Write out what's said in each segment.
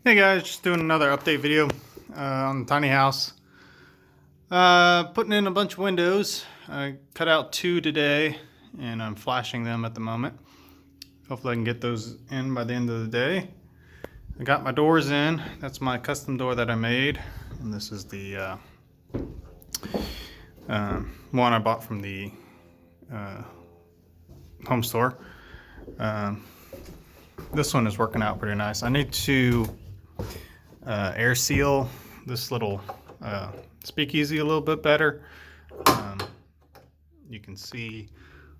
Hey guys, just doing another update video on the tiny house. Putting in a bunch of windows. I cut out 2 today and I'm flashing them at the moment. Hopefully I can get those in by the end of the day. I got my doors in. That's my custom door that I made. And this is the one I bought from the home store. This one is working out pretty nice. I need to air seal this little speakeasy a little bit better. You can see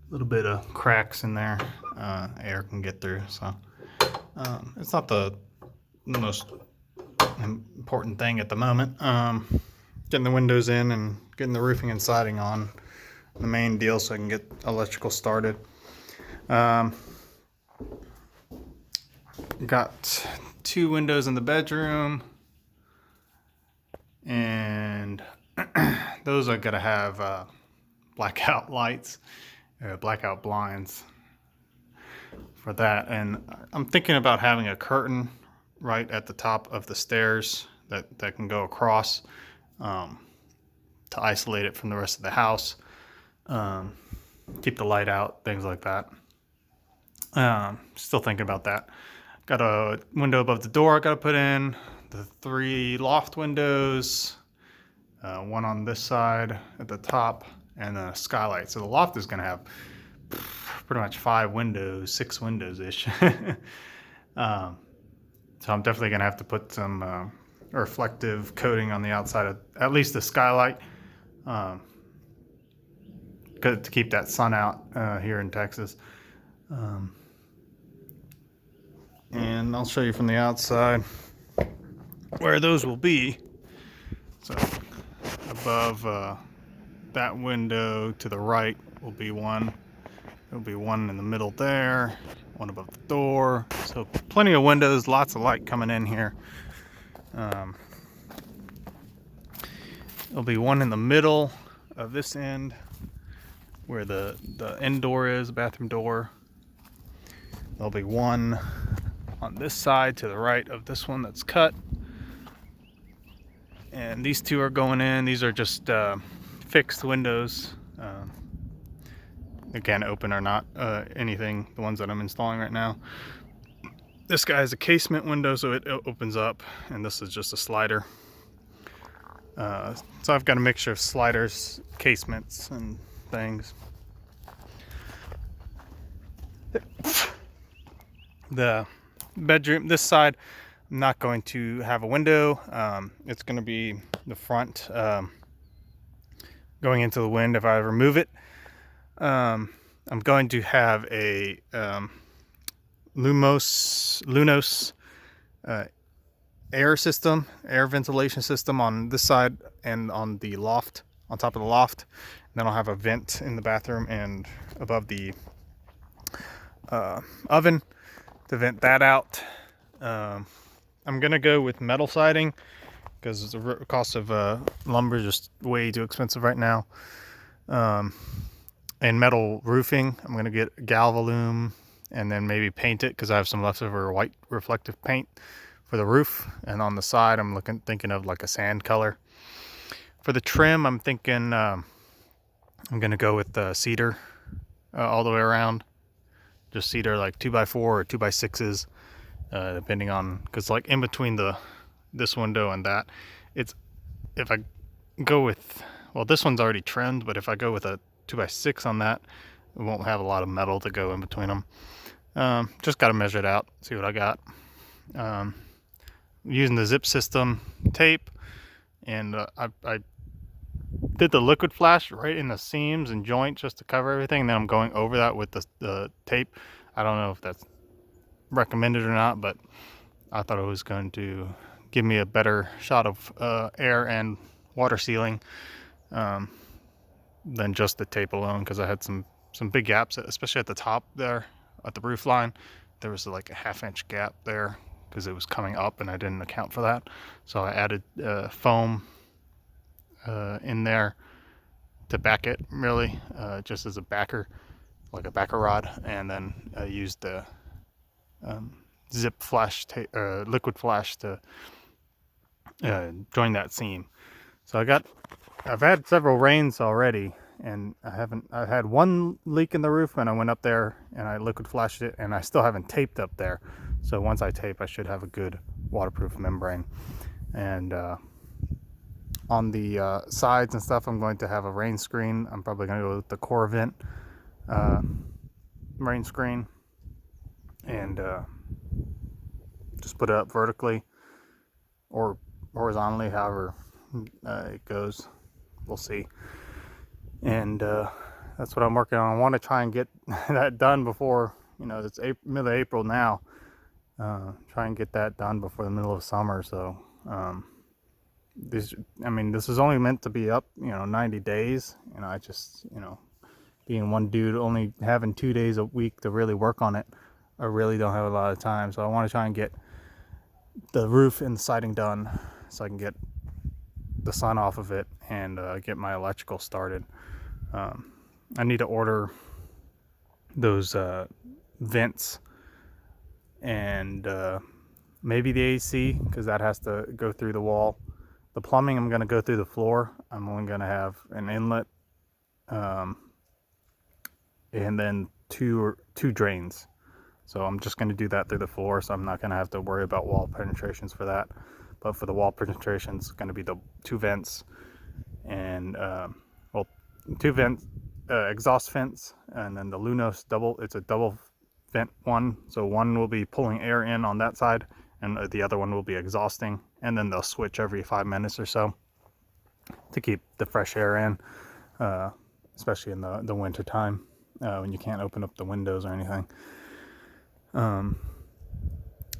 a little bit of cracks in there. Air can get through, so it's not the most important thing at the moment. Getting the windows in and getting the roofing and siding on, the main deal, so I can get electrical started. Got 2 windows in the bedroom, and those are gonna have blackout lights, blackout blinds for that. And I'm thinking about having a curtain right at the top of the stairs that can go across to isolate it from the rest of the house, keep the light out, things like that. Still thinking about that. Got a window above the door I gotta put in, the 3 loft windows, one on this side at the top, and a skylight. So the loft is gonna have pretty much 5 windows, 6 windows-ish. So I'm definitely gonna have to put some reflective coating on the outside of at least the skylight, to keep that sun out here in Texas. And I'll show you from the outside where those will be. So above that window to the right will be one. There'll be one in the middle there, one above the door. So plenty of windows, lots of light coming in here. There'll be one in the middle of this end where the end door is, bathroom door. There'll be one on this side to the right of this one that's cut. And these 2 are going in. These are just fixed windows. They can't open or not anything, the ones that I'm installing right now. This guy is a casement window, so it opens up, and this is just a slider. So I've got a mixture of sliders, casements, and things. The bedroom, this side, I'm not going to have a window. It's going to be the front going into the wind if I ever move it. I'm going to have a Lunos air ventilation system on this side and on the loft, on top of the loft. And then I'll have a vent in the bathroom and above the oven to vent that out. I'm gonna go with metal siding because the cost of lumber is just way too expensive right now. And metal roofing, I'm gonna get Galvalume and then maybe paint it because I have some leftover white reflective paint for the roof. And on the side, I'm thinking of like a sand color. For the trim, I'm thinking I'm gonna go with cedar all the way around. Just cedar, like 2x4 or 2x6s, depending on, because like in between this window and that, it's, if I go with, well, this one's already trimmed, but if I go with a 2x6 on that, it won't have a lot of metal to go in between them. Just got to measure it out, see what I got. Using the zip system tape, and I did the liquid flash right in the seams and joints just to cover everything, and then I'm going over that with the tape. I don't know if that's recommended or not, but I thought it was going to give me a better shot of air and water sealing than just the tape alone, because I had some big gaps, especially at the top there at the roof line. There was like a 1/2-inch gap there because it was coming up and I didn't account for that, so I added foam in there to back it, really, just as a backer, like a backer rod, and then I used the zip flash, liquid flash to join that seam. So I've had several rains already, and I had one leak in the roof, and I went up there and I liquid flashed it, and I still haven't taped up there. So once I tape, I should have a good waterproof membrane. And on the sides and stuff, I'm going to have a rain screen. I'm probably going to go with the Coravent rain screen, and just put it up vertically or horizontally, however it goes. We'll see. And that's what I'm working on. I want to try and get that done before, it's middle of April now. Try and get that done before the middle of summer. So this is only meant to be up 90 days. I just being one dude, only having 2 days a week to really work on it, I really don't have a lot of time. So I want to try and get the roof and the siding done so I can get the sun off of it and get my electrical started. I need to order those vents and maybe the AC, because that has to go through the wall. The plumbing, I'm going to go through the floor. I'm only going to have an inlet and then two drains. So I'm just going to do that through the floor, so I'm not going to have to worry about wall penetrations for that. But for the wall penetrations, it's going to be the 2 vents and 2 vents, exhaust vents, and then the Lunos double. It's a double vent one, so one will be pulling air in on that side, and the other one will be exhausting. And then they'll switch every 5 minutes or so to keep the fresh air in, especially in the winter time when you can't open up the windows or anything.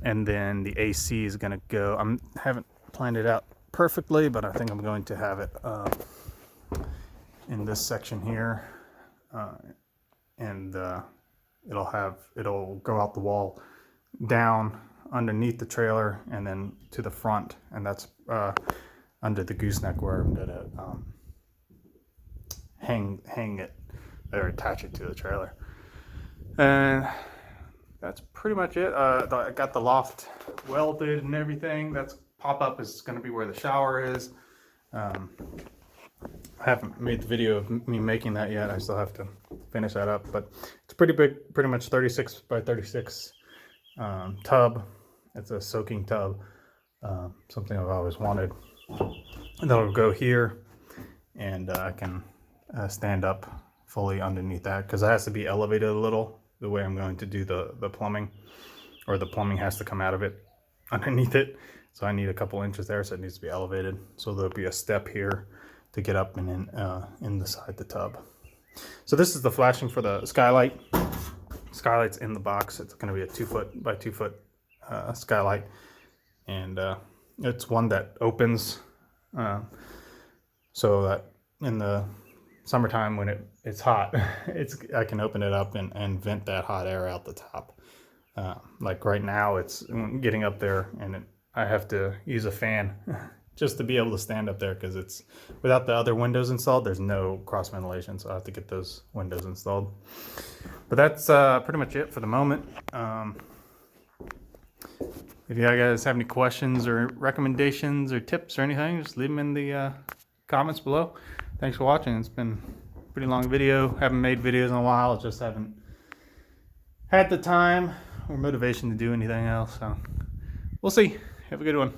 And then the AC is going to go, I haven't planned it out perfectly, but I think I'm going to have it in this section here, and it'll go out the wall down underneath the trailer and then to the front, and that's under the gooseneck where I'm going to hang it or attach it to the trailer. And that's pretty much it. I got the loft welded and everything. That's pop-up is going to be where the shower is. I haven't made the video of me making that yet. I still have to finish that up, but it's pretty big, pretty much 36 by 36 tub. It's a soaking tub, something I've always wanted. And that'll go here, and I can stand up fully underneath that, because it has to be elevated a little the way I'm going to do the plumbing, or the plumbing has to come out of it underneath it. So I need a couple inches there, so it needs to be elevated. So there'll be a step here to get up and in the side the tub. So this is the flashing for the skylight. Skylight's in the box. It's going to be a 2 foot by 2 foot skylight, and it's one that opens so that in the summertime when it's hot, I can open it up and vent that hot air out the top. Like right now, it's getting up there, and I have to use a fan just to be able to stand up there, because it's without the other windows installed, there's no cross ventilation, so I have to get those windows installed. But that's pretty much it for the moment. If you guys have any questions or recommendations or tips or anything, just leave them in the comments below. Thanks for watching. It's been a pretty long video. Haven't made videos in a while. Just haven't had the time or motivation to do anything else. So we'll see. Have a good one.